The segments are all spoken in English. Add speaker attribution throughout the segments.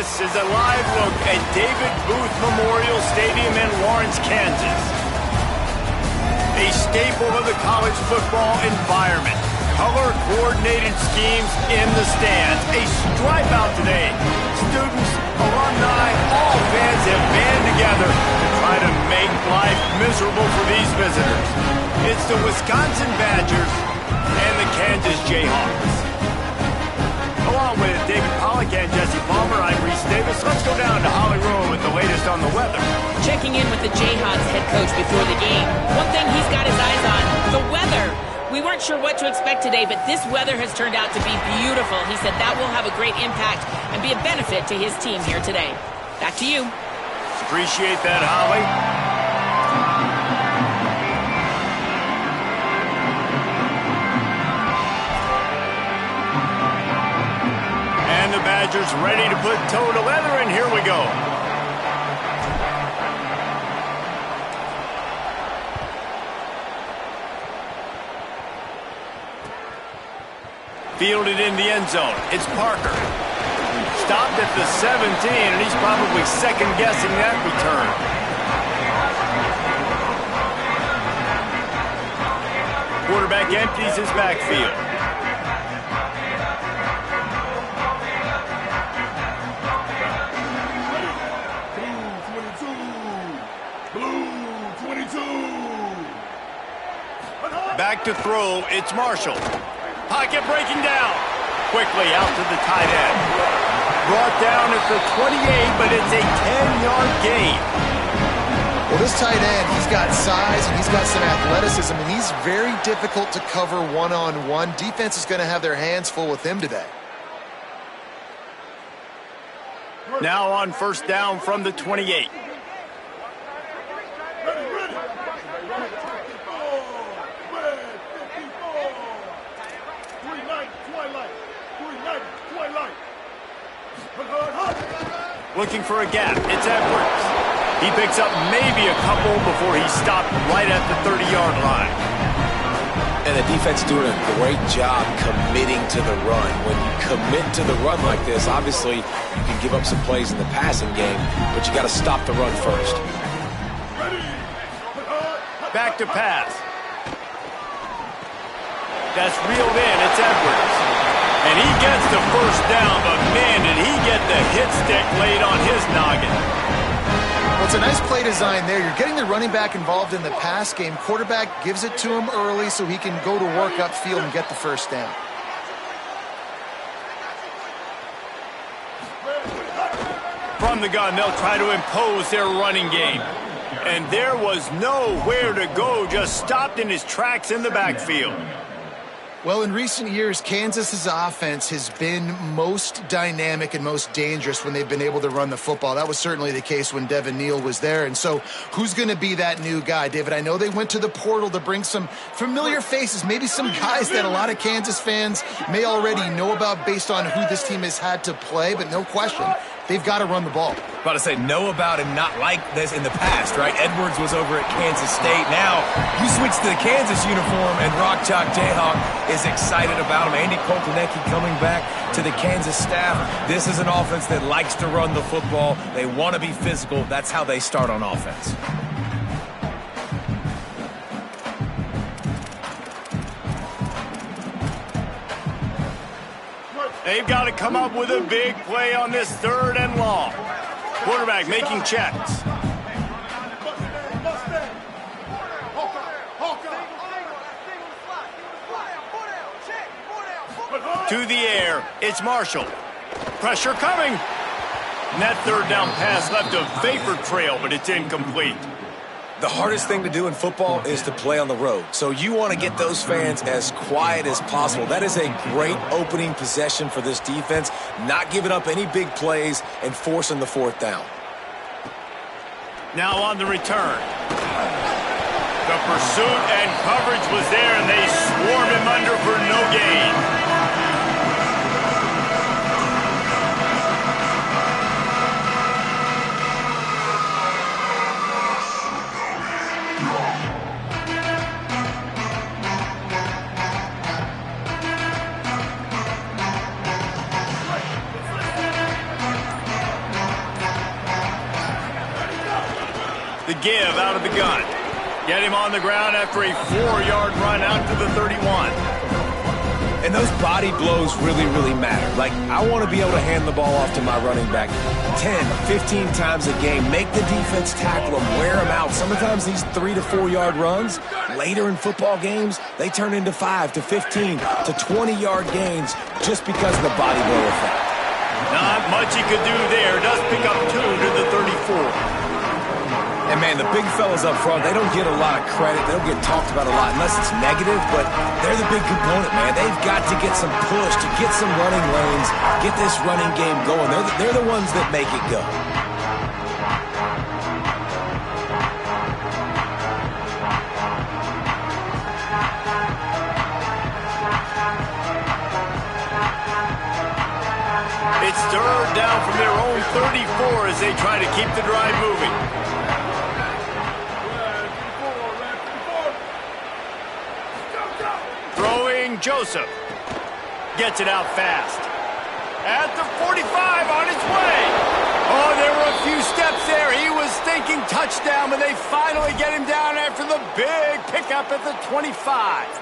Speaker 1: This is a live look at David Booth Memorial Stadium in Lawrence, Kansas. A staple of the college football environment. Color-coordinated schemes in the stands. A stripe out today. Students, alumni, all fans have band together to try to make life miserable for these visitors. It's the Wisconsin Badgers and the Kansas Jayhawks. Along with David Pollack and Jesse Palmer, I'm Reese Davis. Let's go down to Hollywood with the latest on the weather.
Speaker 2: Checking in with the Jayhawks head coach before the game. One thing he's got his eyes on, the weather. We weren't sure what to expect today, but this weather has turned out to be beautiful. He said that will have a great impact and be a benefit to his team here today. Back to you.
Speaker 1: Appreciate that, Holly. And the Badgers ready to put toe to leather, and here we go. Fielded in the end zone. It's Parker. Stopped at the 17, and he's probably second-guessing that return. Quarterback empties his backfield. Back to throw, it's Marshall. Pocket breaking down. Quickly out to the tight end. Brought down at the 28, but it's a 10-yard gain.
Speaker 3: Well, this tight end, he's got size and he's got some athleticism, and he's very difficult to cover one-on-one. Defense is going to have their hands full with him today.
Speaker 1: Now on first down from the 28. Looking for a gap. It's Edwards. He picks up maybe a couple before he stopped right at the 30-yard line.
Speaker 4: And the defense doing a great job committing to the run. When you commit to the run like this, obviously you can give up some plays in the passing game, but you got to stop the run first.
Speaker 1: Back to pass. That's reeled in. It's Edwards. And he gets the first down, but man, did he get the hit stick laid on his noggin.
Speaker 3: Well, it's a nice play design there. You're getting the running back involved in the pass game. Quarterback gives it to him early so he can go to work upfield and get the first down.
Speaker 1: From the gun, they'll try to impose their running game. And there was nowhere to go, just stopped in his tracks in the backfield.
Speaker 3: Well, in recent years, Kansas's offense has been most dynamic and most dangerous when they've been able to run the football. That was certainly the case when Devin Neal was there. And so who's going to be that new guy? David, I know they went to the portal to bring some familiar faces, maybe some guys that a lot of Kansas fans may already know about based on who this team has had to play, but no question, they've got to run the ball.
Speaker 5: About to say know about and not like this in the past, right? Edwards was over at Kansas State. Now you switch to the Kansas uniform, and Rock Chalk Jayhawk is excited about him. Andy Koltanecki coming back to the Kansas staff. This is an offense that likes to run the football. They want to be physical. That's how they start on offense.
Speaker 1: They've got to come up with a big play on this third and long. Quarterback making checks. To the air, it's Marshall. Pressure coming. And that third down pass left a vapor trail, but it's incomplete.
Speaker 4: The hardest thing to do in football is to play on the road. So you want to get those fans as quiet as possible. That is a great opening possession for this defense, not giving up any big plays and forcing the fourth down.
Speaker 1: Now on the return. The pursuit and coverage was there, and they swarmed him under for no gain. give out of the gun. Get him on the ground after a 4-yard run out to the 31.
Speaker 5: And those body blows really, really matter. Like, I want to be able to hand the ball off to my running back 10, 15 times a game. Make the defense tackle them, wear them out. Sometimes these 3 to 4 yard runs, later in football games, they turn into 5 to 15 to 20-yard gains just because of the body blow effect.
Speaker 1: Not much he could do there. Does pick up 2 to the 34.
Speaker 5: And, man, the big fellas up front, they don't get a lot of credit. They don't get talked about a lot unless it's negative, but they're the big component, man. They've got to get some push, to get some running lanes, get this running game going. They're the ones that make it go.
Speaker 1: It's third down from their own 34 as they try to keep the drive moving. Throwing Joseph. Gets it out fast. At the 45 on its way. Oh, there were a few steps there. He was thinking touchdown, but they finally get him down after the big pickup at the 25.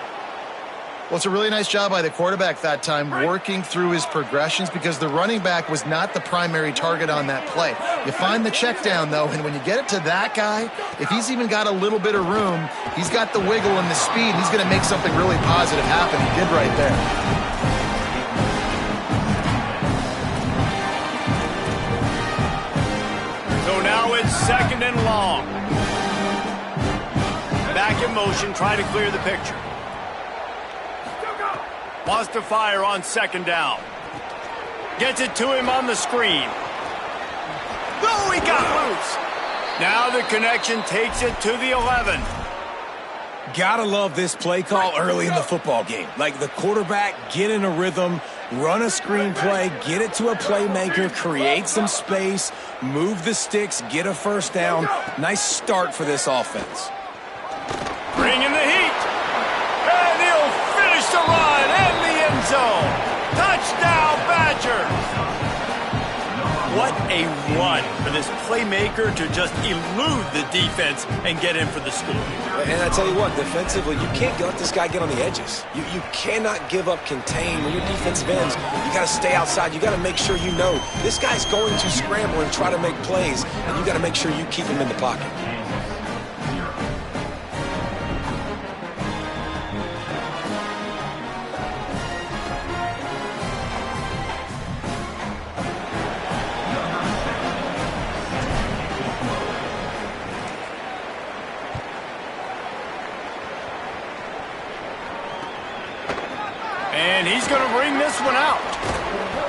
Speaker 3: Well, it's a really nice job by the quarterback that time, working through his progressions, because the running back was not the primary target on that play. You find the check down, though, and when you get it to that guy, if he's even got a little bit of room, he's got the wiggle and the speed, he's going to make something really positive happen. He did right there.
Speaker 1: So now it's second and long. Back in motion, try to clear the picture. Wants to fire on second down. Gets it to him on the screen. Oh, he got loose. Now the connection takes it to the 11.
Speaker 5: Gotta love this play call early in the football game. Like, the quarterback, get in a rhythm, run a screen play, get it to a playmaker, create some space, move the sticks, get a first down. Nice start for this offense.
Speaker 1: Bring in the heat. And he'll finish the run in the end zone. Touchdown, Badgers. What a run for this playmaker to just elude the defense and get in for the score.
Speaker 4: And I tell you what, defensively, you can't let this guy get on the edges. You cannot give up contain. When your defensive ends, you got to stay outside. You got to make sure you know this guy's going to scramble and try to make plays, and you got to make sure you keep him in the pocket.
Speaker 1: And he's going to bring this one out.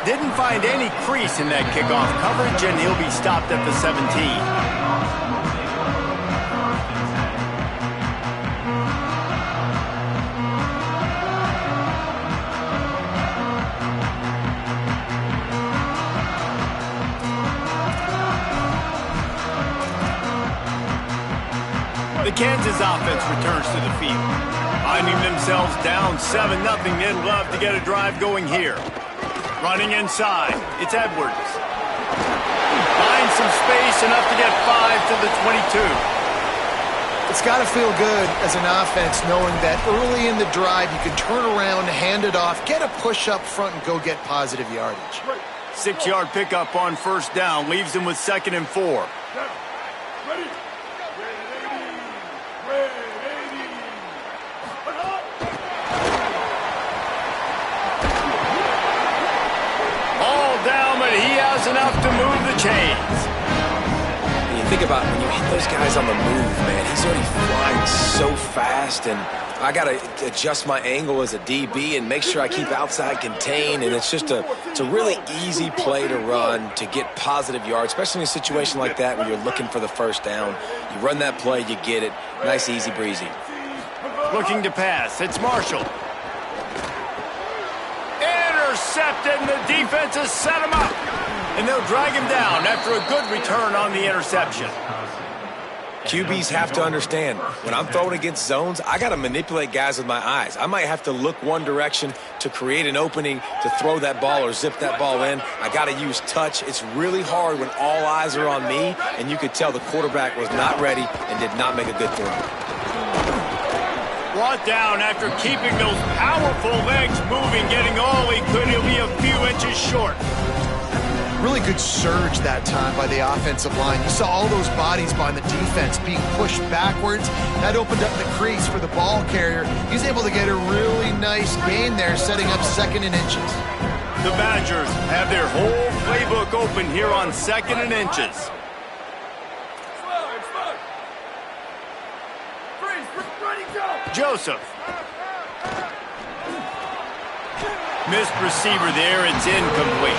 Speaker 1: Didn't find any crease in that kickoff coverage, and he'll be stopped at the 17. The Kansas offense returns to the field. Finding themselves down 7-0, they'd love to get a drive going here. Running inside, it's Edwards. Finds some space, enough to get 5 to the 22.
Speaker 3: It's got to feel good as an offense knowing that early in the drive you can turn around, hand it off, get a push up front, and go get positive yardage.
Speaker 1: 6-yard pickup on first down leaves them with 2nd and 4. Enough to move the chains.
Speaker 4: And you think about when you hit those guys on the move, man, he's already flying so fast, and I got to adjust my angle as a DB and make sure I keep outside contained, and it's a really easy play to run to get positive yards, especially in a situation like that when you're looking for the first down. You run that play, you get it. Nice, easy breezy.
Speaker 1: Looking to pass. It's Marshall. Intercepted, and the defense has set him up. And they'll drag him down after a good return on the interception.
Speaker 4: QBs have to understand, when I'm throwing against zones, I got to manipulate guys with my eyes. I might have to look one direction to create an opening to throw that ball or zip that ball in. I got to use touch. It's really hard when all eyes are on me, and you could tell the quarterback was not ready and did not make a good throw.
Speaker 1: Brought down after keeping those powerful legs moving, getting all he could. He'll be a few inches short.
Speaker 3: Really good surge that time by the offensive line. You saw all those bodies behind the defense being pushed backwards. That opened up the crease for the ball carrier. He's able to get a really nice gain there, setting up 2nd and inches.
Speaker 1: The Badgers have their whole playbook open here on 2nd and inches. Joseph. Missed receiver there. It's incomplete.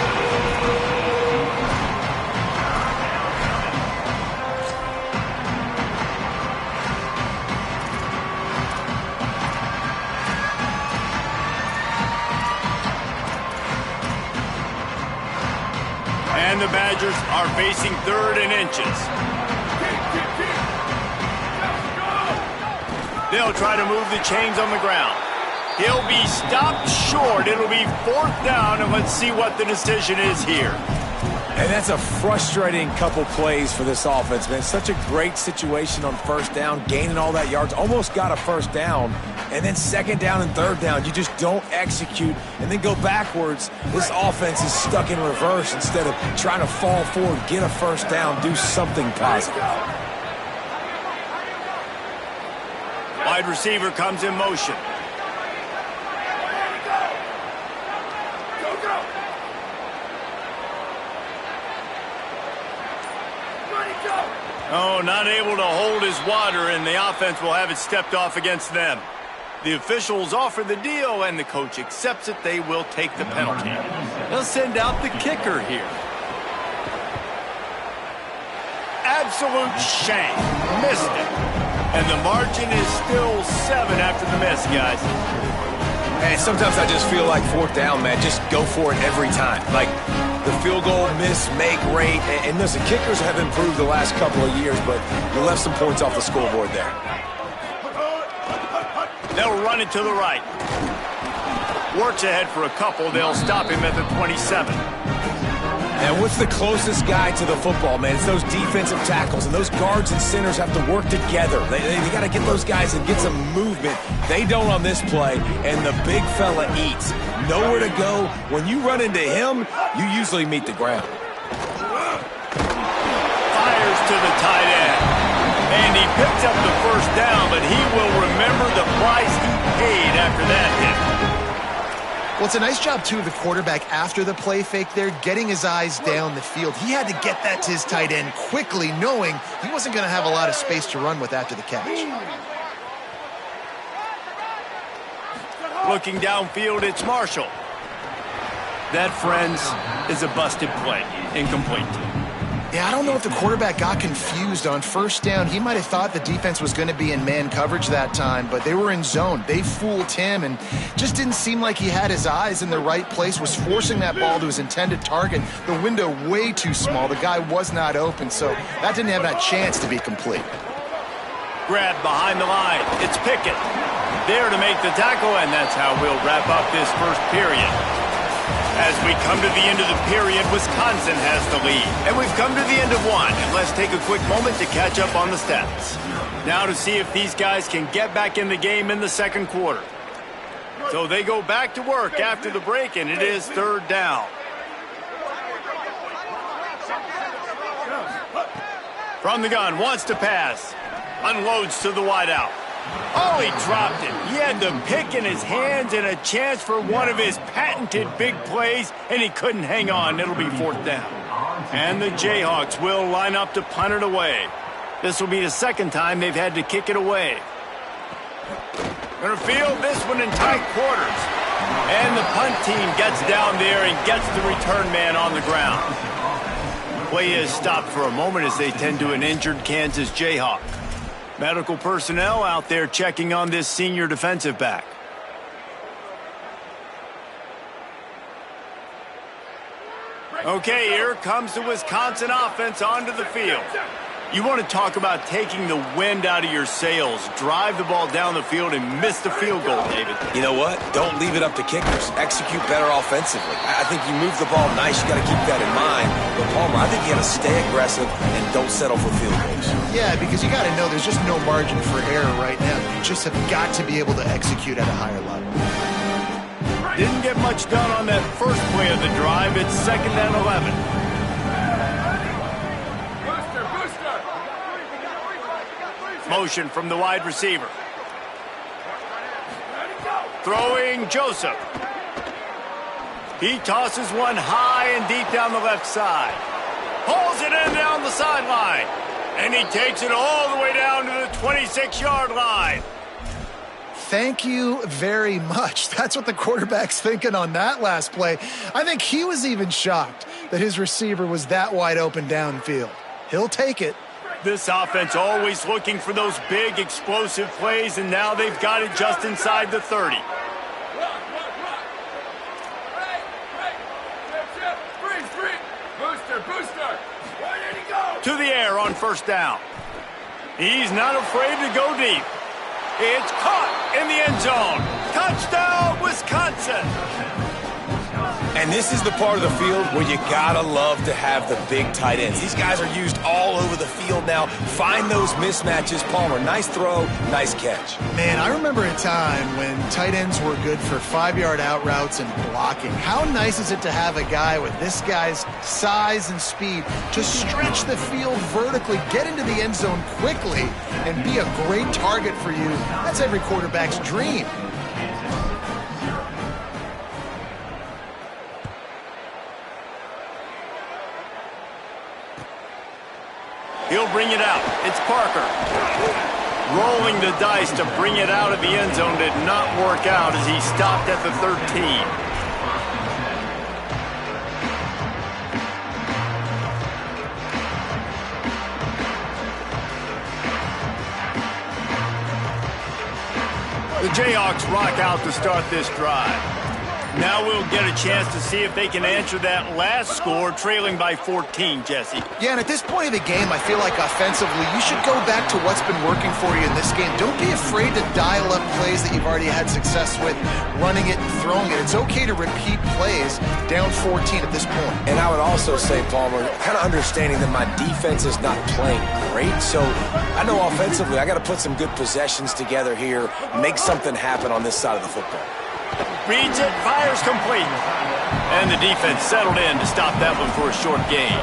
Speaker 1: And the Badgers are facing 3rd and inches. They'll try to move the chains on the ground. He'll be stopped short. It'll be 4th down, and let's see what the decision is here.
Speaker 4: And that's a frustrating couple plays for this offense, man. Such a great situation on 1st down, gaining all that yards, almost got a 1st down, and then 2nd down and 3rd down. You just don't execute and then go backwards. This offense is stuck in reverse instead of trying to fall forward, get a 1st down, do something positive.
Speaker 1: Wide receiver comes in motion. Oh, not able to hold his water, and the offense will have it stepped off against them. The officials offer the deal, and the coach accepts it. They will take the penalty. They'll send out the kicker here. Absolute shame. Missed it. And the margin is still 7 after the miss, guys.
Speaker 4: Hey, sometimes I just feel like 4th down, man. Just go for it every time. Like the field goal miss, make rate. And listen, kickers have improved the last couple of years, but you left some points off the scoreboard there.
Speaker 1: They'll run it to the right. Works ahead for a couple. They'll stop him at the 27.
Speaker 4: And what's the closest guy to the football, man? It's those defensive tackles, and those guards and centers have to work together. They got to get those guys and get some movement. They don't on this play, and the big fella eats. Nowhere to go. When you run into him, you usually meet the ground.
Speaker 1: Fires to the tight end. And he picks up the 1st down, but he will remember the price he paid after that hit.
Speaker 3: Well, it's a nice job, too, of the quarterback after the play fake there, getting his eyes down the field. He had to get that to his tight end quickly, knowing he wasn't going to have a lot of space to run with after the catch.
Speaker 1: Looking downfield, it's Marshall. That, friends, is a busted play. Incomplete.
Speaker 3: Yeah, I don't know if the quarterback got confused on 1st down. He might have thought the defense was going to be in man coverage that time, but they were in zone. They fooled him and just didn't seem like he had his eyes in the right place, was forcing that ball to his intended target. The window way too small. The guy was not open, so that didn't have that chance to be complete.
Speaker 1: Grab behind the line. It's Pickett. There to make the tackle, and that's how we'll wrap up this 1st period. As we come to the end of the period, Wisconsin has the lead. And we've come to the end of 1. And let's take a quick moment to catch up on the stats. Now to see if these guys can get back in the game in the 2nd quarter. So they go back to work after the break, and it is 3rd down. From the gun, wants to pass. Unloads to the wideout. Oh, he dropped it. He had the pick in his hands and a chance for one of his patented big plays, and he couldn't hang on. It'll be 4th down. And the Jayhawks will line up to punt it away. This will be the 2nd time they've had to kick it away. Gonna field this one in tight quarters. And the punt team gets down there and gets the return man on the ground. Play is stopped for a moment as they tend to an injured Kansas Jayhawk. Medical personnel out there checking on this senior defensive back. Okay, here comes the Wisconsin offense onto the field. You want to talk about taking the wind out of your sails. Drive the ball down the field and miss the field goal, David.
Speaker 4: You know what? Don't leave it up to kickers. Execute better offensively. I think you move the ball nice. You got to keep that in mind. But, Palmer, I think you got to stay aggressive and don't settle for field goals.
Speaker 3: Yeah, because you got to know there's just no margin for error right now. You just have got to be able to execute at a higher level.
Speaker 1: Didn't get much done on that first play of the drive. It's 2nd and 11. Motion from the wide receiver. Throwing Joseph. He tosses one high and deep down the left side. Pulls it in down the sideline. And he takes it all the way down to the 26-yard line.
Speaker 3: Thank you very much. That's what the quarterback's thinking on that last play. I think he was even shocked that his receiver was that wide open downfield. He'll take it.
Speaker 1: This offense always looking for those big, explosive plays, and now they've got it just inside the 30. To the air on first down. He's not afraid to go deep. It's caught in the end zone. Touchdown, Wisconsin.
Speaker 4: And this is the part of the field where you gotta love to have the big tight ends. These guys are used all over the field now. Find those mismatches. Palmer, nice throw, nice catch.
Speaker 3: Man, I remember a time when tight ends were good for 5-yard out routes and blocking. How nice is it to have a guy with this guy's size and speed just stretch the field vertically, get into the end zone quickly, and be a great target for you? That's every quarterback's dream.
Speaker 1: He'll bring it out. It's Parker. Rolling the dice to bring it out of the end zone did not work out as he stopped at the 13. The Jayhawks rock out to start this drive. Now we'll get a chance to see if they can answer that last score, trailing by 14, Jesse.
Speaker 3: Yeah, and at this point of the game, I feel like offensively, you should go back to what's been working for you in this game. Don't be afraid to dial up plays that you've already had success with, running it and throwing it. It's okay to repeat plays down 14 at this point.
Speaker 4: And I would also say, Palmer, kind of understanding that my defense is not playing great, so I know offensively I got to put some good possessions together here, make something happen on this side of the football.
Speaker 1: Reads it, fires complete. And the defense settled in to stop that one for a short gain.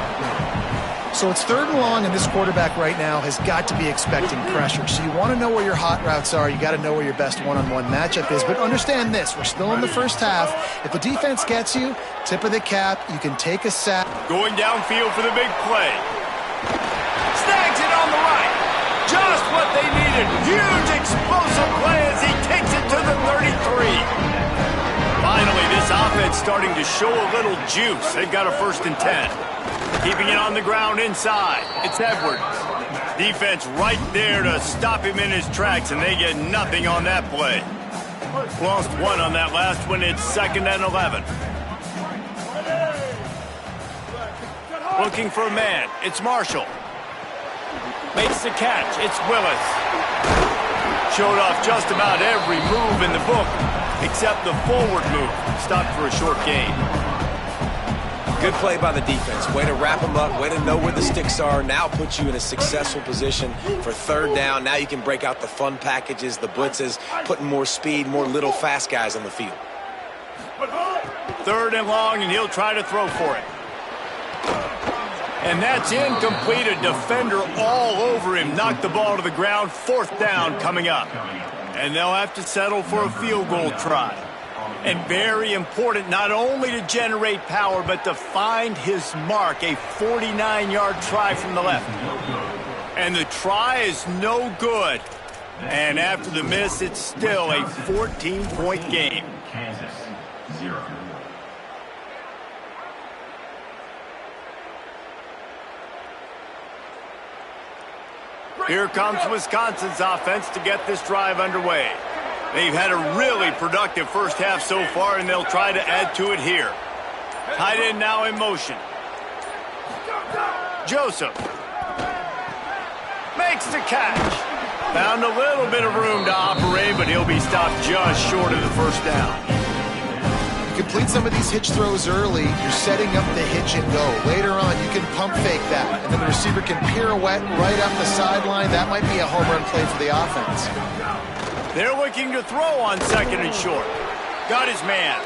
Speaker 3: So it's 3rd and long, and this quarterback right now has got to be expecting pressure. So you want to know where your hot routes are. You got to know where your best one-on-one matchup is. But understand this, we're still in the first half. If the defense gets you, tip of the cap, you can take a sack.
Speaker 1: Going downfield for the big play. Snags it on the right. Just what they needed. Huge explosive play as he takes it to the 33. Finally, this offense starting to show a little juice. They've got a 1st and 10. Keeping it on the ground inside. It's Edwards. Defense right there to stop him in his tracks, and they get nothing on that play. Lost one on that last one. It's 2nd and 11. Looking for a man. It's Marshall. Makes the catch. It's Willis. Showed off just about every move in the book except the forward move. Stopped for a short gain.
Speaker 4: Good play by the defense. Way to wrap them up. Way to know where the sticks are. Now puts you in a successful position for 3rd down. Now you can break out the fun packages, the blitzes, putting more speed, more little fast guys on the field.
Speaker 1: 3rd and long, and he'll try to throw for it. And that's incomplete. A defender all over him. Knocked the ball to the ground. 4th down coming up. And they'll have to settle for a field goal try. And very important not only to generate power, but to find his mark. A 49-yard try from the left. And the try is no good. And after the miss, it's still a 14-point game.
Speaker 6: Kansas, 0.
Speaker 1: Here comes Wisconsin's offense to get this drive underway. They've had a really productive first half so far, and they'll try to add to it here. Tight end now in motion. Joseph. makes the catch. Found a little bit of room to operate, but he'll be stopped just short of the first down.
Speaker 3: Complete some of these hitch throws early, you're setting up the hitch and go. Later on, you can pump fake that, and then the receiver can pirouette right up the sideline. That might be a home run play for the offense.
Speaker 1: They're looking to throw on second and short. Got his man.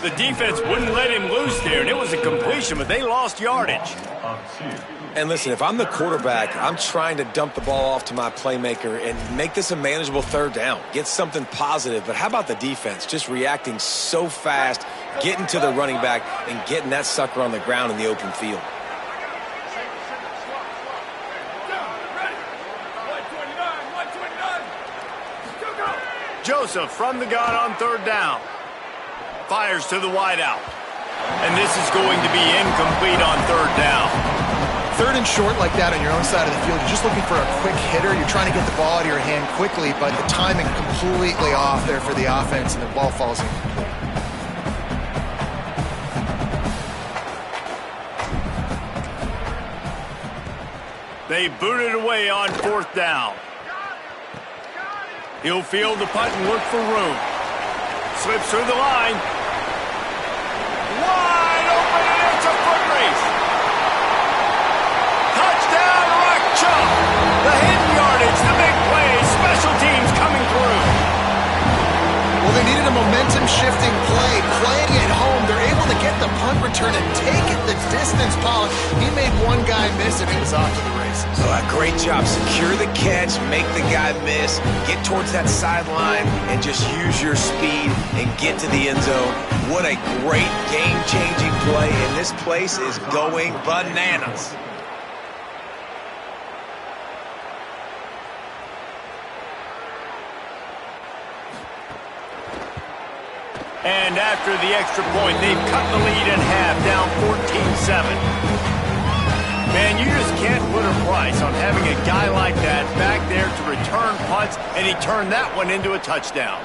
Speaker 1: The defense wouldn't let him loose there, and it was a completion, but they lost yardage.
Speaker 4: And listen, if I'm the quarterback, I'm trying to dump the ball off to my playmaker and make this a manageable third down. Get something positive. But how about the defense? Just reacting so fast, getting to the running back, and getting that sucker on the ground in the open field.
Speaker 1: Joseph from the gun on third down. Fires to the wideout. And this is going to be incomplete on third down.
Speaker 3: Third and short like that on your own side of the field, you're just looking for a quick hitter. You're trying to get the ball out of your hand quickly, but the timing completely off there for the offense, and the ball falls incomplete.
Speaker 1: They boot it away on fourth down. He'll field the punt and look for room. Slips through the line. Wide open, and it's a foot race. Touchdown, Rock Chalk. The hidden yardage, the big play, special teams coming through.
Speaker 3: Well, they needed a momentum-shifting play. Playing at home, they're able to get the punt return and take it the distance. Pollock, he made one guy miss, and he was off to the races.
Speaker 4: Oh, great job. Secure the catch, make the guy miss, get towards that sideline, and just use your speed and get to the end zone. What a great game-changing play, and this place is going bananas.
Speaker 1: And after the extra point, they've cut the lead in half, down 14-7. Man, you just can't put a price on having a guy like that back there to return punts, and he turned that one into a touchdown.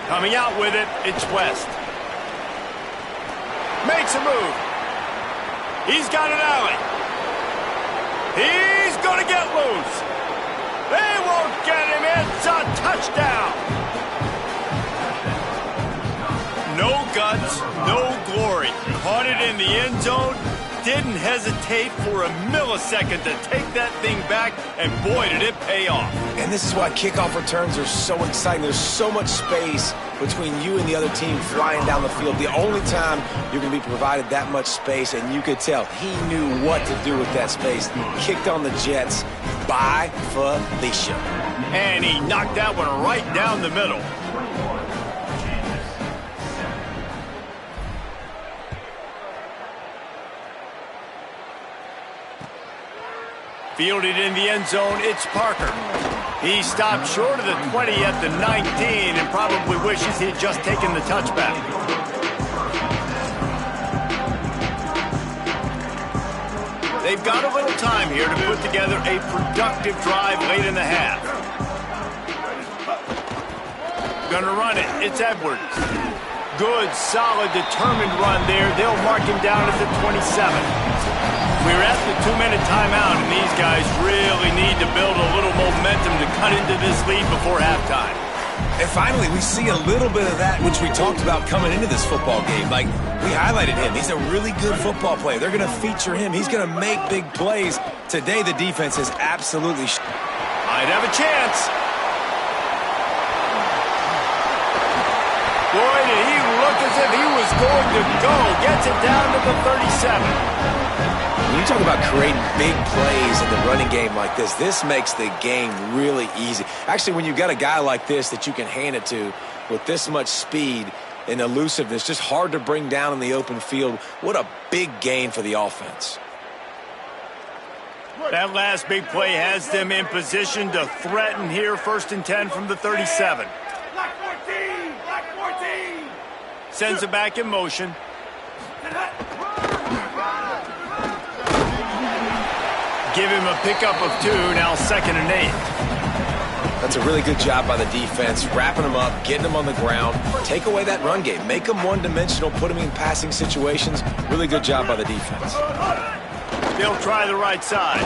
Speaker 1: Coming out with it, it's West. Makes a move. He's got an alley. He's going to get loose. They won't get him. It's a touchdown. No guts, no glory. Caught it in the end zone. Didn't hesitate for a millisecond to take that thing back, and boy, did it pay off.
Speaker 4: And this is why kickoff returns are so exciting. There's so much space between you and the other team flying down the field. The only time you're going to be provided that much space, and you could tell he knew what to do with that space. Kicked on the Jets by Felicia.
Speaker 1: And he knocked that one right down the middle. Fielded in the end zone, it's Parker. He stopped short of the 20 at the 19 and probably wishes he'd just taken the touchback. They've got a little time here to put together a productive drive late in the half. Gonna run it, it's Edwards. Good, solid, determined run there. They'll mark him down at the 27. We're at the 2-minute timeout, and these guys really need to build a little momentum to cut into this lead before halftime.
Speaker 5: And finally, we see a little bit of that, which we talked about coming into this football game. Like, we highlighted him. He's a really good football player. They're going to feature him. He's going to make big plays. Today, the defense is absolutely...
Speaker 1: Might have a chance. Boy, did he look as if he was going to go. Gets it down to the 37.
Speaker 4: When you talk about creating big plays in the running game like this makes the game really easy. Actually, when you've got a guy like this that you can hand it to with this much speed and elusiveness, just hard to bring down in the open field, what a big gain for the offense.
Speaker 1: That last big play has them in position to threaten here, 1st and 10 from the 37.
Speaker 7: Black 14! Black 14!
Speaker 1: Sends it back in motion. Give him a pickup of 2, now 2nd and 8.
Speaker 4: That's a really good job by the defense, wrapping them up, getting them on the ground. Take away that run game. Make them one-dimensional, put them in passing situations. Really good job by the defense.
Speaker 1: They'll try the right side.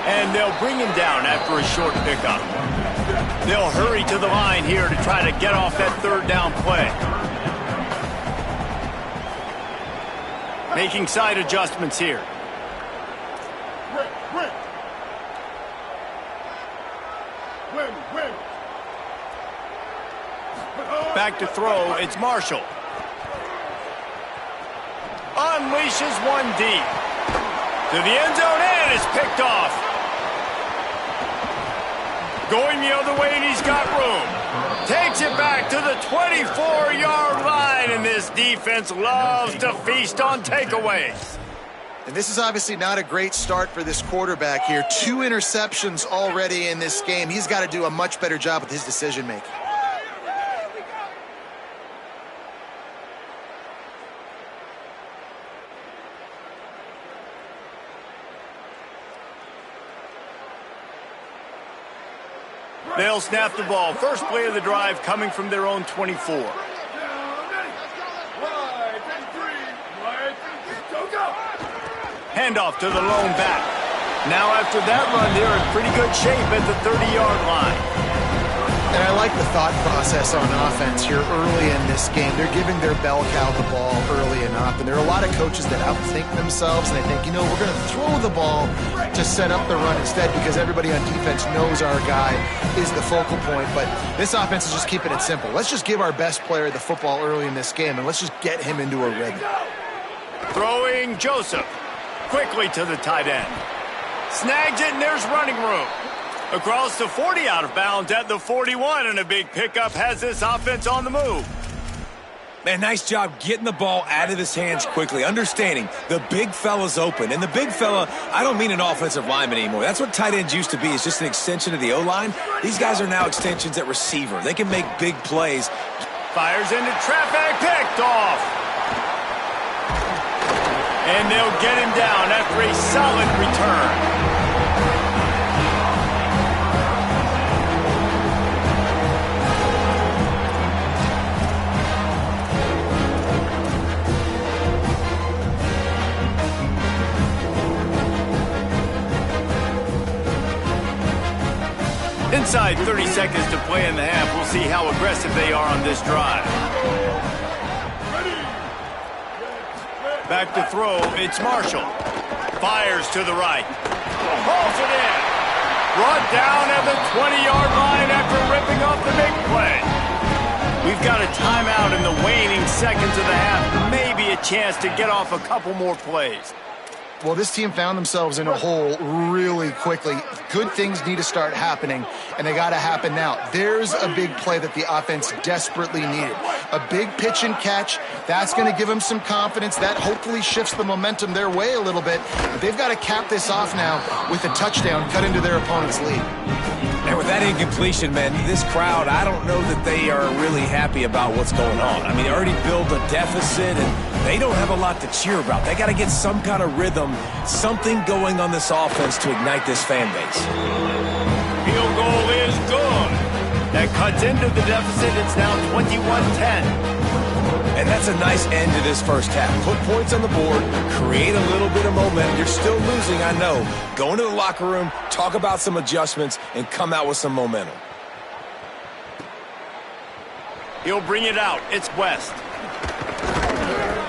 Speaker 1: And they'll bring him down after a short pickup. They'll hurry to the line here to try to get off that third down play. Making side adjustments here. Back to throw, it's Marshall. Unleashes one deep. To the end zone and is picked off. Going the other way and he's got room. Takes it back to the 24-yard line, and this defense loves to feast on takeaways.
Speaker 3: And this is obviously not a great start for this quarterback here. 2 interceptions already in this game. He's got to do a much better job with his decision-making.
Speaker 1: They'll snap the ball. First play of the drive coming from their own 24. Handoff to the lone back. Now after that run, they're in pretty good shape at the 30-yard line.
Speaker 3: And I like the thought process on offense here early in this game. They're giving their bell cow the ball early enough. And there are a lot of coaches that outthink themselves, and they think, you know, we're going to throw the ball to set up the run instead because everybody on defense knows our guy is the focal point. But this offense is just keeping it simple. Let's just give our best player the football early in this game, and let's just get him into a rhythm.
Speaker 1: Throwing Joseph. Quickly to the tight end. Snags it, and there's running room. Across the 40, out of bounds at the 41, and a big pickup has this offense on the move.
Speaker 5: Man, nice job getting the ball out of his hands quickly, understanding the big fella's open. And the big fella, I don't mean an offensive lineman anymore. That's what tight ends used to be, is just an extension of the O-line. These guys are now extensions at receiver. They can make big plays.
Speaker 1: Fires into traffic, picked off. And they'll get him down after a solid return. Inside 30 seconds to play in the half. We'll see how aggressive they are on this drive. Back to throw, it's Marshall. Fires to the right. Hauls it in. Brought down at the 20-yard line after ripping off the big play. We've got a timeout in the waning seconds of the half. Maybe a chance to get off a couple more plays.
Speaker 3: Well, this team found themselves in a hole really quickly. Good things need to start happening, and they got to happen now. There's a big play that the offense desperately needed. A big pitch and catch. That's going to give them some confidence. That hopefully shifts the momentum their way a little bit. But they've got to cap this off now with a touchdown cut into their opponent's lead.
Speaker 5: And with that incompletion, man, this crowd, I don't know that they are really happy about what's going on. I mean, they already built a deficit, and they don't have a lot to cheer about. They got to get some kind of rhythm, something going on this offense to ignite this fan base.
Speaker 1: Field goal is good. That cuts into the deficit. It's now 21-10.
Speaker 5: And that's a nice end to this first half. Put points on the board, create a little bit of momentum. You're still losing, I know. Go into the locker room, talk about some adjustments, and come out with some momentum.
Speaker 1: He'll bring it out. It's West.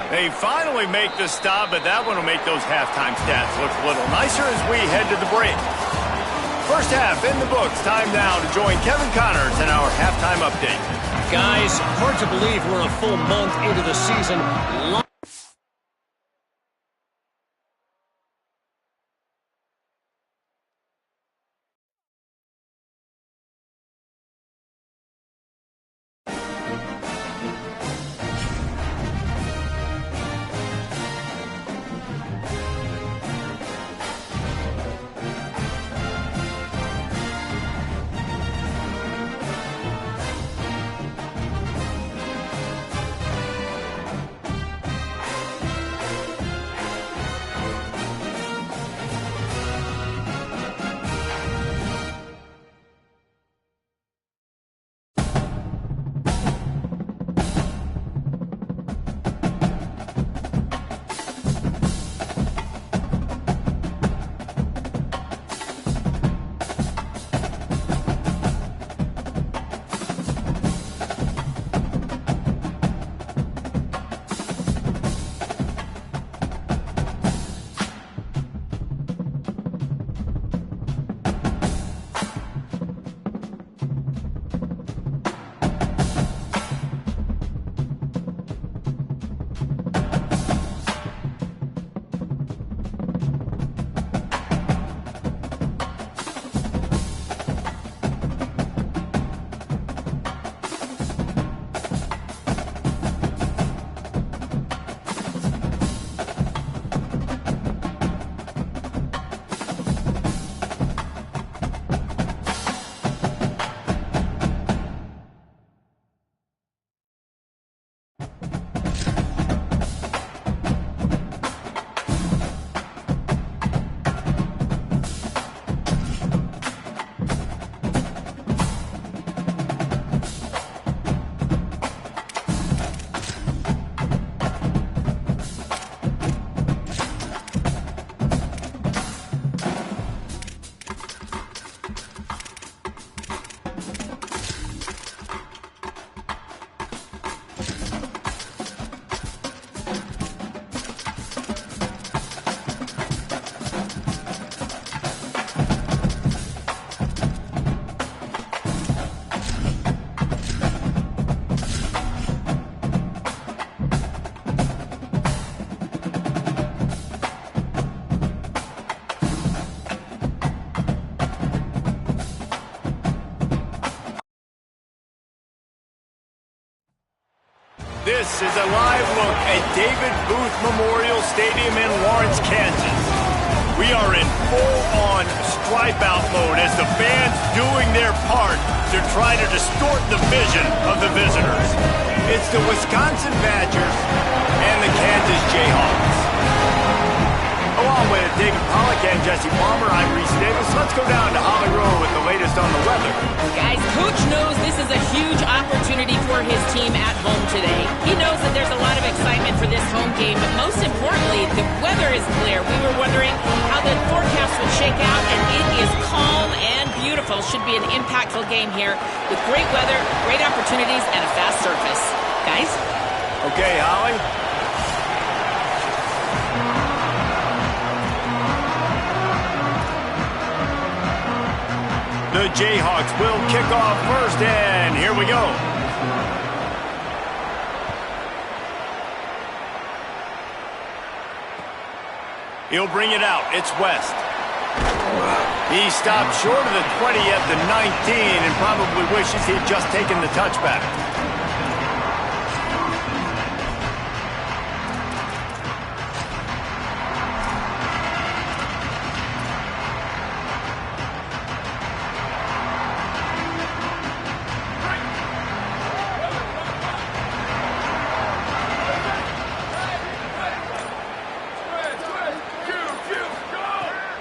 Speaker 1: They finally make the stop, but that one will make those halftime stats look a little nicer as we head to the break. First half in the books. Time now to join Kevin Connors in our halftime update.
Speaker 8: Guys, hard to believe we're a full month into the season.
Speaker 1: This is a live look at David Booth Memorial Stadium in Lawrence, Kansas. We are in full-on stripe-out mode as the fans doing their part to try to distort the vision of the visitors. It's the Wisconsin Badgers and the Kansas Jayhawks. Along with David Pollack and Jesse Palmer, I'm Reese Davis. Let's go down to Holly Rowe with the latest on the weather.
Speaker 2: Guys, Coach knows this is a huge opportunity for his team at home today. He knows that there's a lot of excitement for this home game, but most importantly, the weather is clear. We were wondering how the forecast would shake out, and it is calm and beautiful. Should be an impactful game here with great weather, great opportunities, and a fast surface. Guys?
Speaker 1: Okay, Holly. The Jayhawks will kick off first, and here we go. He'll bring it out. It's West. He stopped short of the 20 at the 19 and probably wishes he had just taken the touchback.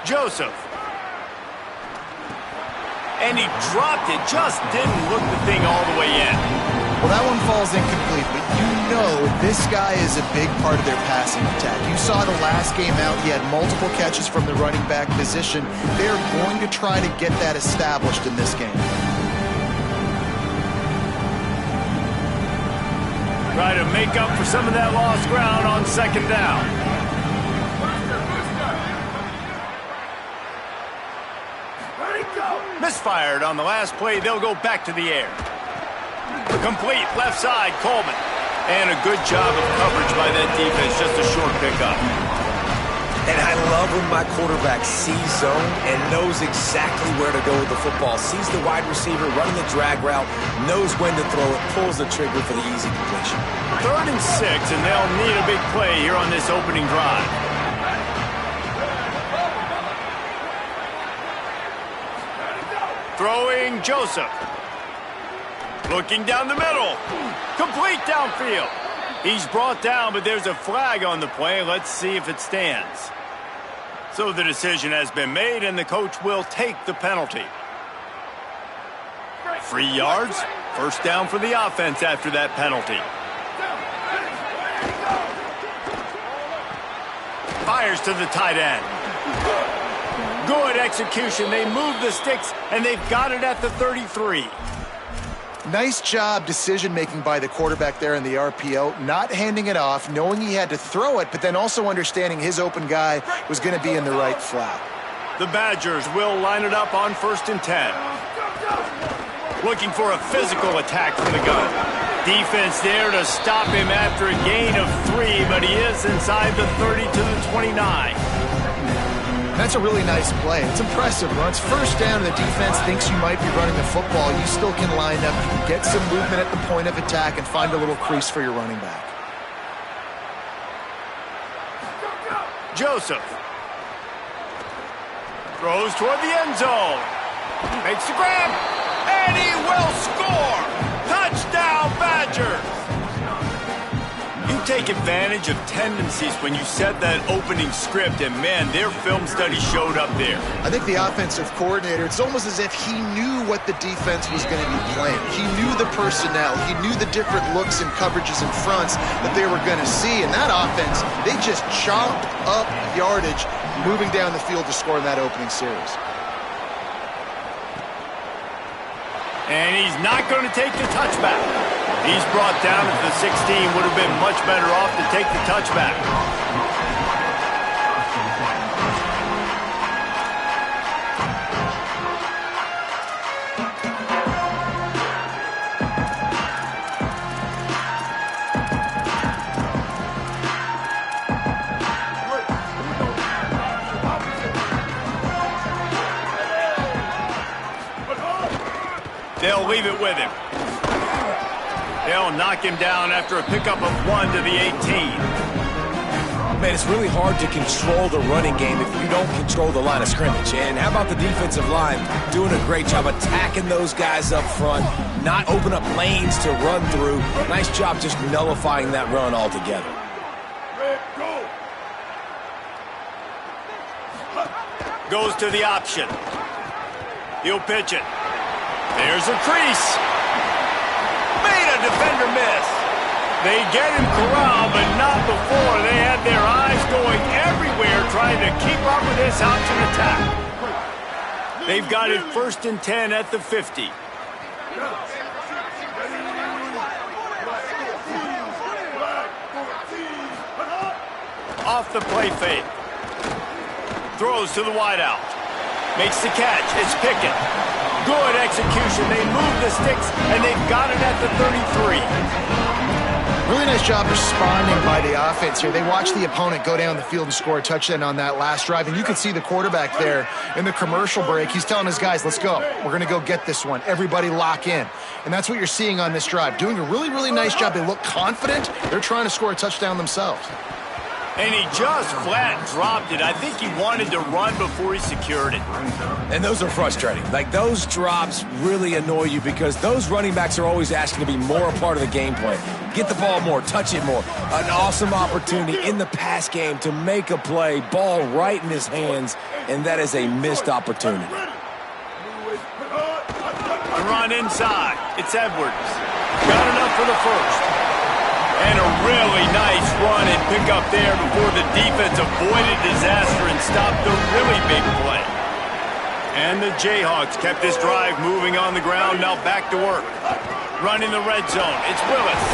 Speaker 1: Joseph. And he dropped it, just didn't look the thing all the way in.
Speaker 3: Well, that one falls incomplete, but you know this guy is a big part of their passing attack. You saw the last game out, he had multiple catches from the running back position. They're going to try to get that established in this game.
Speaker 1: Try to make up for some of that lost ground on second down. Misfired on the last play. They'll go back to the air. Complete left side, Coleman. And a good job of coverage by that defense. Just a short pickup.
Speaker 4: And I love when my quarterback sees zone and knows exactly where to go with the football. Sees the wide receiver running the drag route, knows when to throw it, pulls the trigger for the easy completion.
Speaker 1: 3rd and 6, and they'll need a big play here on this opening drive. Throwing Joseph. Looking down the middle. Complete downfield. He's brought down, but there's a flag on the play. Let's see if it stands. So the decision has been made, and the coach will take the penalty. 3 yards. First down for the offense after that penalty. Fires to the tight end. Good execution. They move the sticks, and they've got it at the 33.
Speaker 3: Nice job decision-making by the quarterback there in the RPO, not handing it off, knowing he had to throw it, but then also understanding his open guy was going to be in the right flat.
Speaker 1: The Badgers will line it up on 1st and 10. Looking for a physical attack from the gun. Defense there to stop him after a gain of 3, but he is inside the 30 to the 29.
Speaker 3: That's a really nice play. It's impressive. When it's first down and the defense thinks you might be running the football, you still can line up, you can get some movement at the point of attack and find a little crease for your running back.
Speaker 1: Joseph. Throws toward the end zone. Makes the grab. And he will score. Touchdown, Badgers. You take advantage of tendencies when you set that opening script, and man, their film study showed up there.
Speaker 3: I think the offensive coordinator, it's almost as if he knew what the defense was going to be playing. He knew the personnel. He knew the different looks and coverages and fronts that they were going to see. And that offense, they just chopped up yardage, moving down the field to score in that opening series.
Speaker 1: And he's not going to take the touchback. He's brought down at the 16. Would have been much better off to take the touchback. They'll leave it with him. They'll knock him down after a pickup of 1 to the 18.
Speaker 4: Man, it's really hard to control the running game if you don't control the line of scrimmage. And how about the defensive line doing a great job attacking those guys up front, not open up lanes to run through. Nice job just nullifying that run altogether.
Speaker 1: Goes to the option. He'll pitch it. There's a crease. Made a defender miss. They get him corralled, but not before. They had their eyes going everywhere trying to keep up with this option attack. They've got it 1st and 10 at the 50. Off the play fake. Throws to the wideout. Makes the catch. It's Pickett. Good execution. They move the sticks, and they've got it at the 33.
Speaker 3: Really nice job responding by the offense here. They watched the opponent go down the field and score a touchdown on that last drive, and you can see the quarterback there in the commercial break. He's telling his guys, let's go. We're going to go get this one. Everybody lock in. And that's what you're seeing on this drive. Doing a really, really nice job. They look confident. They're trying to score a touchdown themselves.
Speaker 1: And he just flat dropped it. I think he wanted to run before he secured it.
Speaker 4: And those are frustrating. Like, those drops really annoy you because those running backs are always asking to be more a part of the game plan. Get the ball more, touch it more. An awesome opportunity in the pass game to make a play, ball right in his hands, and that is a missed opportunity.
Speaker 1: A run inside. It's Edwards. Got enough for the first. And a really nice run and pick up there before the defense avoided disaster and stopped the really big play. And the Jayhawks kept this drive moving on the ground, now back to work. Running the red zone, it's Willis.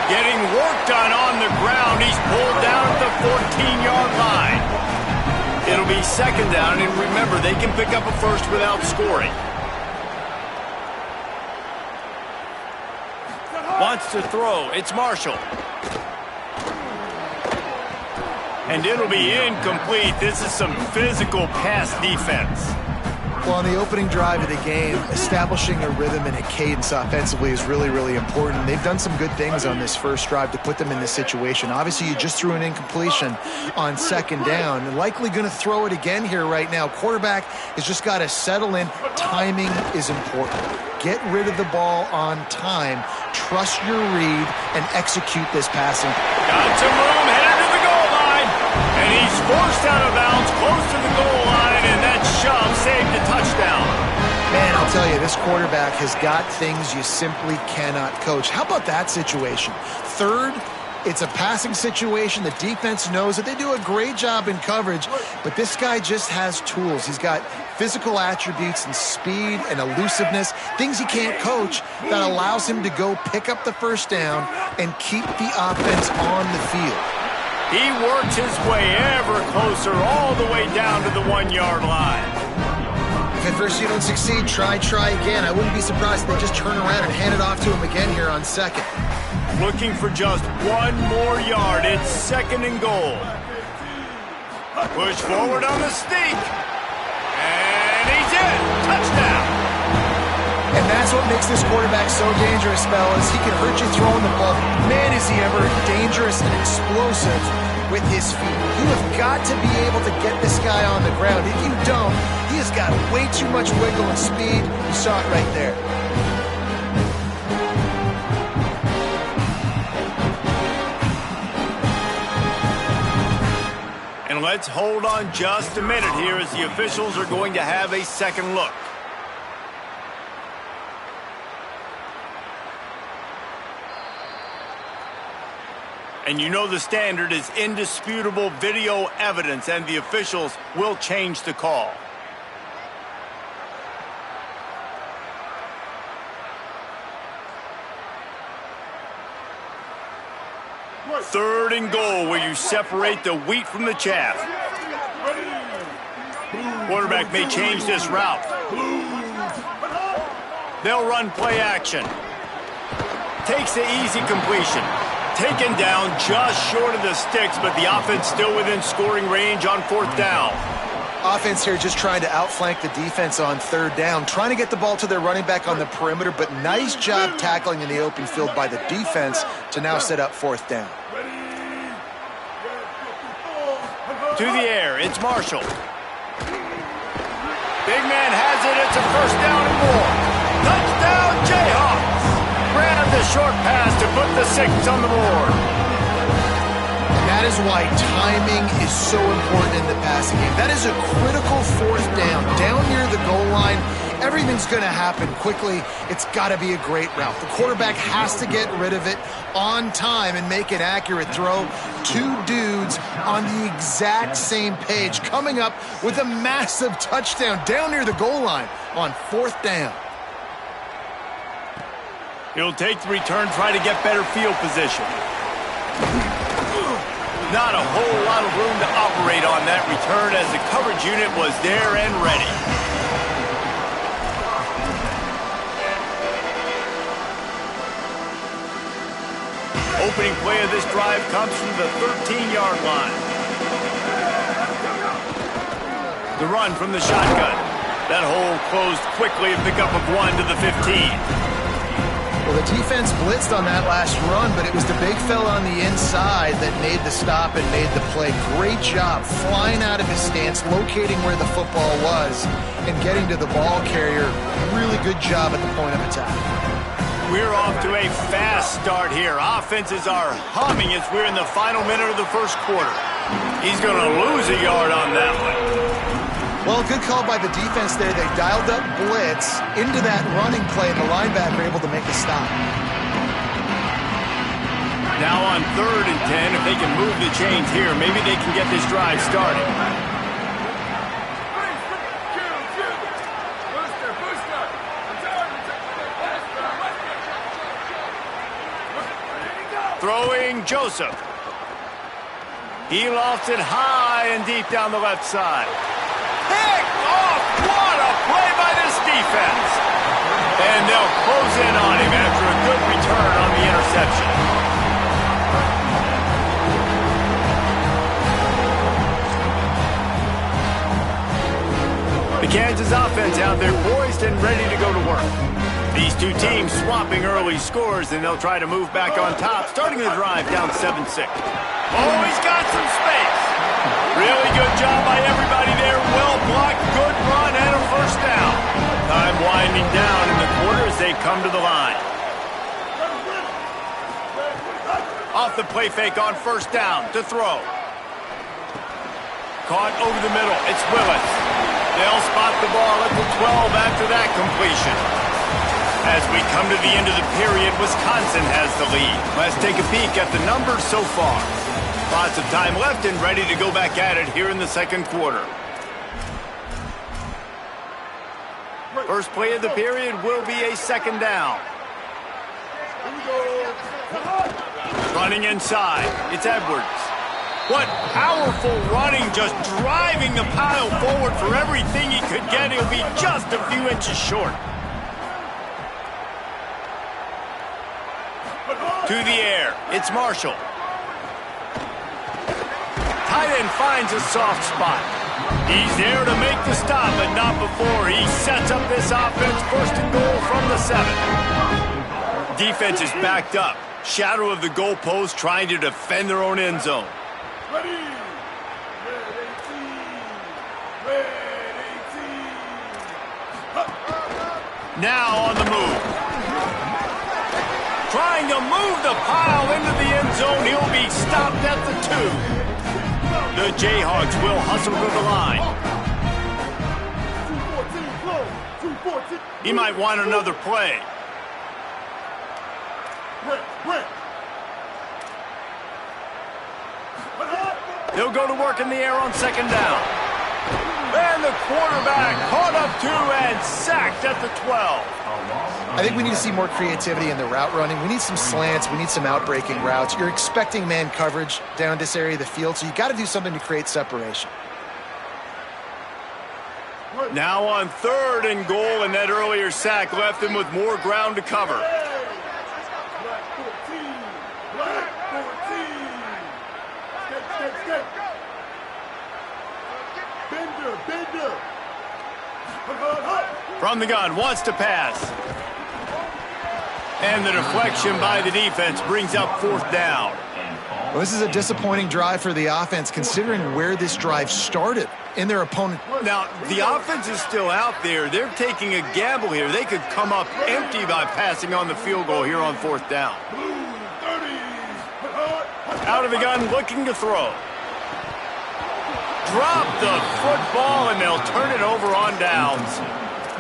Speaker 1: Getting work done on the ground, he's pulled down at the 14-yard line. It'll be 2nd down, and remember, they can pick up a first without scoring. Wants to throw. It's Marshall. And it'll be incomplete. This is some physical pass defense.
Speaker 3: Well, on the opening drive of the game, establishing a rhythm and a cadence offensively is really, really important. They've done some good things on this first drive to put them in this situation. Obviously, you just threw an incompletion on 2nd down. And likely going to throw it again here right now. Quarterback has just got to settle in. Timing is important. Get rid of the ball on time. Trust your read and execute this passing.
Speaker 1: Got some room, headed to the goal line. And he's forced out of bounds close to the goal line, and that shove saved a touchdown.
Speaker 3: Man, I'll tell you, this quarterback has got things you simply cannot coach. How about that situation? 3rd, it's a passing situation. The defense knows that they do a great job in coverage, but this guy just has tools. He's got physical attributes and speed and elusiveness, things he can't coach, that allows him to go pick up the first down and keep the offense on the field.
Speaker 1: He works his way ever closer all the way down to the 1-yard line.
Speaker 3: If at first you don't succeed, try again. I wouldn't be surprised if they just turn around and hand it off to him again here on 2nd.
Speaker 1: Looking for just 1 more yard. It's 2nd and goal. Push forward on the sneak. And he's in. Touchdown.
Speaker 3: And that's what makes this quarterback so dangerous, fellas. He can hurt you throwing the ball. Man, is he ever dangerous and explosive with his feet. You have got to be able to get this guy on the ground. If you don't, he has got way too much wiggle and speed. You saw it right there.
Speaker 1: And let's hold on just a minute here as the officials are going to have a second look. And you know the standard is indisputable video evidence, and the officials will change the call. Third and goal, where you separate the wheat from the chaff. Quarterback may change this route. They'll run play action. Takes the easy completion. Taken down just short of the sticks, but the offense still within scoring range on 4th down.
Speaker 3: Offense here just trying to outflank the defense on third down, trying to get the ball to their running back on the perimeter, but nice job tackling in the open field by the defense to now set up fourth down.
Speaker 1: To the air, it's Marshall. Big man has it, it's a first down and more. Touchdown, Jayhawks! Grabbed the short pass to put the 6 on the board.
Speaker 3: That is why timing is so important in the passing game. That is a critical fourth down. Down near the goal line, everything's going to happen quickly. It's got to be a great route. The quarterback has to get rid of it on time and make an accurate throw. 2 dudes on the exact same page coming up with a massive touchdown down near the goal line on fourth down.
Speaker 1: He'll take the return, try to get better field position. Not a whole lot of room to operate on that return as the coverage unit was there and ready. Opening play of this drive comes from the 13-yard line. The run from the shotgun. That hole closed quickly, a pickup of 1 to the 15.
Speaker 3: Well, the defense blitzed on that last run, but it was the big fella on the inside that made the stop and made the play. Great job flying out of his stance, locating where the football was, and getting to the ball carrier. Really good job at the point of attack.
Speaker 1: We're off to a fast start here. Offenses are humming as we're in the final minute of the first quarter. He's going to lose a yard on that one.
Speaker 3: Well, good call by the defense there. They dialed up blitz into that running play, and the linebacker able to make a stop.
Speaker 1: Now on 3rd and 10, if they can move the chains here, maybe they can get this drive started. Throwing Joseph. He lofts it high and deep down the left side. Pick off! What a play by this defense! And they'll close in on him after a good return on the interception. The Kansas offense out there poised and ready to go to work. These 2 teams swapping early scores, and they'll try to move back on top, starting the drive down 7-6. Oh, he's got some space. Really good job by everybody there. Well blocked, good run, and a first down. Time winding down in the quarter as they come to the line. Off the play fake on first down to throw. Caught over the middle. It's Willis. They'll spot the ball at the 12 after that completion. As we come to the end of the period, Wisconsin has the lead. Let's take a peek at the numbers so far. Lots of time left and ready to go back at it here in the second quarter. First play of the period will be a second down. Running inside, it's Edwards. What powerful running, just driving the pile forward for everything he could get. He'll be just a few inches short. To the air, it's Marshall. Tight end finds a soft spot. He's there to make the stop, but not before. He sets up this offense, 1st and goal from the 7. Defense is backed up. Shadow of the goalpost trying to defend their own end zone.
Speaker 7: Red 18. Red 18.
Speaker 1: Now on the move. Trying to move the pile into the end zone. He'll be stopped at the 2. The Jayhawks will hustle to the line.
Speaker 7: 214,
Speaker 1: He might want another play. They'll go to work in the air on second down. And the quarterback caught up to and sacked at the 12.
Speaker 3: I think we need to see more creativity in the route running. We need some slants. We need some out-breaking routes. You're expecting man coverage down this area of the field, so you got to do something to create separation.
Speaker 1: Now on 3rd and goal, and that earlier sack left him with more ground to cover.
Speaker 7: Black 14. Black 14. Skate. Bender. Bender.
Speaker 1: From the gun, wants to pass. And the deflection by the defense brings up 4th down.
Speaker 3: Well, this is a disappointing drive for the offense, considering where this drive started in their opponent.
Speaker 1: Now, the offense is still out there. They're taking a gamble here. They could come up empty by passing on the field goal here on 4th down. Out of the gun, looking to throw. Drop the football, and they'll turn it over on downs.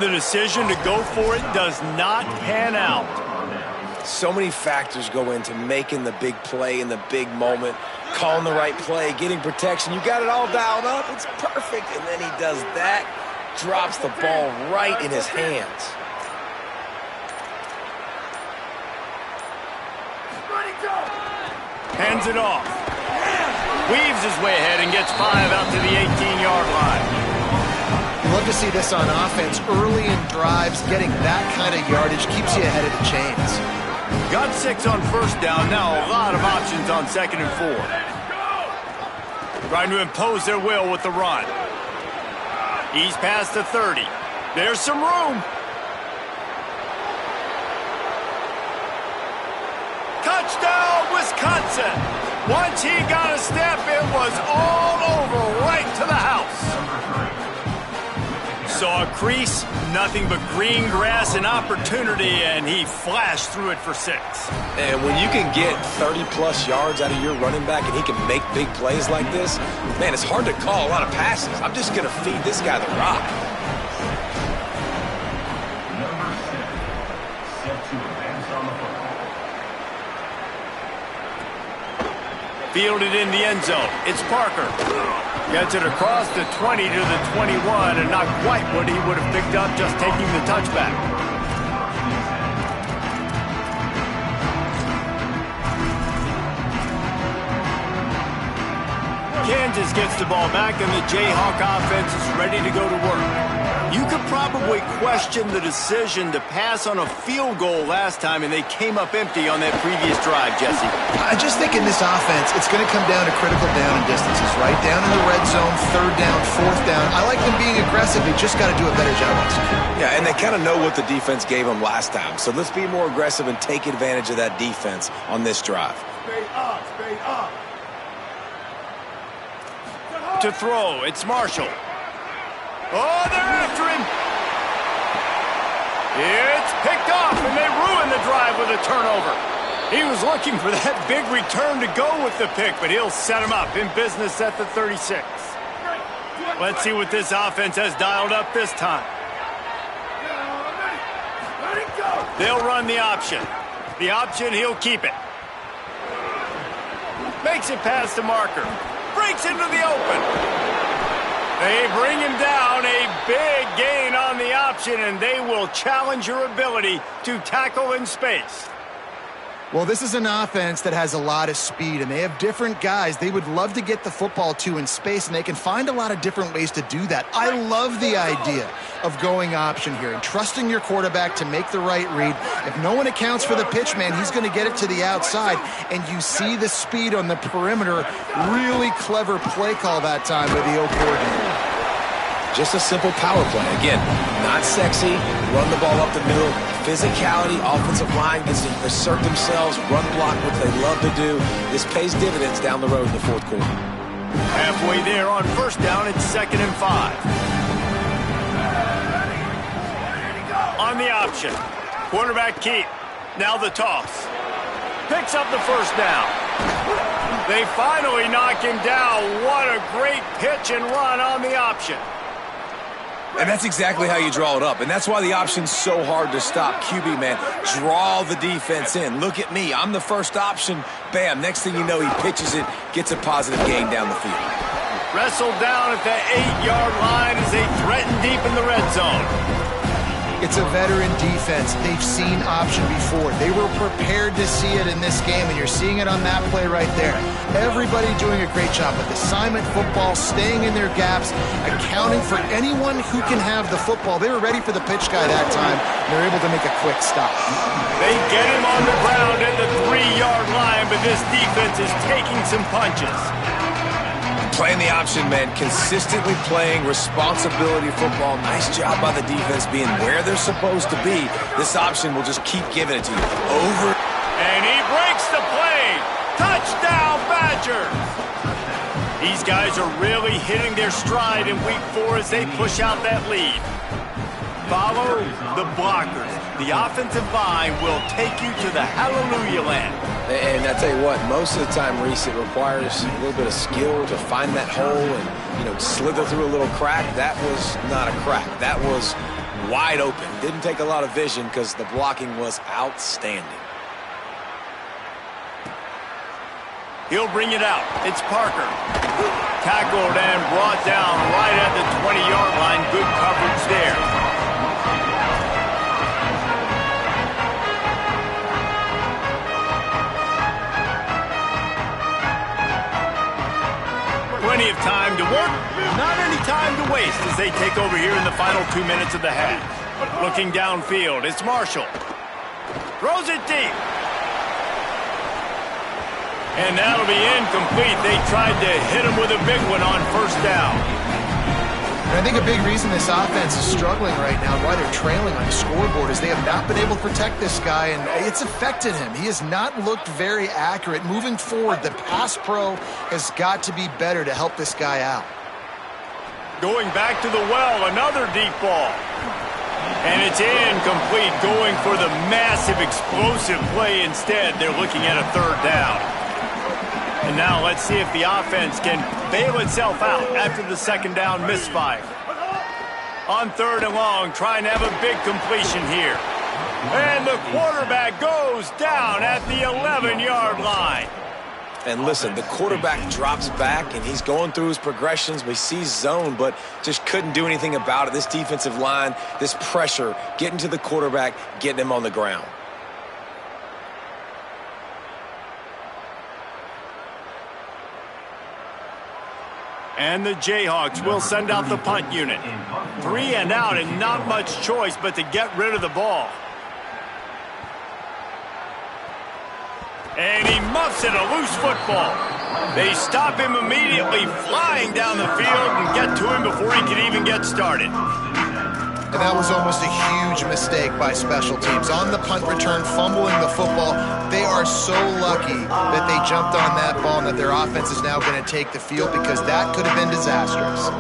Speaker 1: The decision to go for it does not pan out.
Speaker 4: So many factors go into making the big play in the big moment, calling the right play, getting protection. You got it all dialed up. It's perfect. And then he does that, drops the ball right in his hands.
Speaker 1: Hands it off. Weaves his way ahead and gets 5 out to the 18-yard line.
Speaker 3: You love to see this on offense. Early in drives, getting that kind of yardage keeps you ahead of the chains.
Speaker 1: Got 6 on 1st down. Now a lot of options on 2nd and 4. Trying to impose their will with the run. He's past the 30. There's some room. Touchdown, Wisconsin. Once he got a step, it was all over right to the house. Saw a crease, nothing but green grass and opportunity, and he flashed through it for 6.
Speaker 4: And when you can get 30-plus yards out of your running back and he can make big plays like this, man, it's hard to call a lot of passes. I'm just going to feed this guy the rock.
Speaker 6: Number 6, set to advance on the football.
Speaker 1: Fielded in the end zone. It's Parker. Gets it across the 20 to the 21, and not quite what he would have picked up just taking the touchback. Kansas gets the ball back, and the Jayhawk offense is ready to go to work. You could probably question the decision to pass on a field goal last time, and they came up empty on that previous drive, Jesse.
Speaker 3: I just think in this offense, it's going to come down to critical down and distances, right? Down in the red zone, 3rd down, 4th down. I like them being aggressive. They just got to do a better job executing.
Speaker 4: Yeah, and they kind of know what the defense gave them last time. So let's be more aggressive and take advantage of that defense on this drive.
Speaker 7: Stay up, stay up.
Speaker 1: To throw, it's Marshall. Oh, they're after him. It's picked off, and they ruin the drive with a turnover. He was looking for that big return to go with the pick, but he'll set him up in business at the 36. Let's see what this offense has dialed up this time. They'll run the option. The option, he'll keep it. Makes it past the marker. Breaks into the open. They bring him down, a big gain on the option, and they will challenge your ability to tackle in space.
Speaker 3: Well, this is an offense that has a lot of speed, and they have different guys they would love to get the football to in space, and they can find a lot of different ways to do that. I love the idea of going option here and trusting your quarterback to make the right read. If no one accounts for the pitch, man, he's going to get it to the outside, and you see the speed on the perimeter. Really clever play call that time by the O coordinator.
Speaker 4: Just a simple power play. Again, not sexy, run the ball up the middle, physicality, offensive line gets to assert themselves, run block, which they love to do. This pays dividends down the road in the 4th quarter.
Speaker 1: Halfway there on 1st down, it's 2nd and 5. On the option, quarterback keep. Now the toss. Picks up the 1st down. They finally knock him down. What a great pitch and run on the option.
Speaker 4: And that's exactly how you draw it up. And that's why the option's so hard to stop. QB, man, draw the defense in. Look at me. I'm the first option. Bam. Next thing you know, he pitches it, gets a positive gain down the field.
Speaker 1: Wrestled down at the 8-yard line as they threaten deep in the red zone.
Speaker 3: It's a veteran defense. They've seen option before. They were prepared to see it in this game, and you're seeing it on that play right there. Everybody doing a great job with assignment football, staying in their gaps, accounting for anyone who can have the football. They were ready for the pitch guy that time. They're able to make a quick stop.
Speaker 1: They get him on the ground at the 3-yard line, but this defense is taking some punches.
Speaker 4: Playing the option, man. Consistently playing responsibility football. Nice job by the defense being where they're supposed to be. This option will just keep giving it to you. Over.
Speaker 1: And he breaks the play. Touchdown, Badgers. These guys are really hitting their stride in week 4 as they push out that lead. Follow the blockers. The offensive line will take you to the hallelujah land.
Speaker 4: And I tell you what, most of the time, Reese, it requires a little bit of skill to find that hole and, slither through a little crack. That was not a crack. That was wide open. Didn't take a lot of vision because the blocking was outstanding.
Speaker 1: He'll bring it out. It's Parker. Tackled and brought down right at the 20-yard line. Good coverage there. Plenty of time to work, not any time to waste as they take over here in the final 2 minutes of the half. Looking downfield, it's Marshall. Throws it deep. And that'll be incomplete. They tried to hit him with a big one on first down.
Speaker 3: And I think a big reason this offense is struggling right now, why they're trailing on the scoreboard, is they have not been able to protect this guy, and it's affected him. He has not looked very accurate. Moving forward, the pass pro has got to be better to help this guy out.
Speaker 1: Going back to the well, another deep ball. And it's incomplete, going for the massive explosive play instead. They're looking at a third down. And now let's see if the offense can bail itself out after the second down misfire. On third and long, trying to have a big completion here. And the quarterback goes down at the 11-yard line.
Speaker 4: And listen, the quarterback drops back, and he's going through his progressions. We see zone, but just couldn't do anything about it. This defensive line, this pressure, getting to the quarterback, getting him on the ground.
Speaker 1: And the Jayhawks will send out the punt unit. 3 and out and not much choice but to get rid of the ball. And he muffs it, a loose football. They stop him immediately, flying down the field and get to him before he can even get started.
Speaker 3: And that was almost a huge mistake by special teams. On the punt return, fumbling the football. They are so lucky that they jumped on that ball and that their offense is now going to take the field, because that could have been disastrous.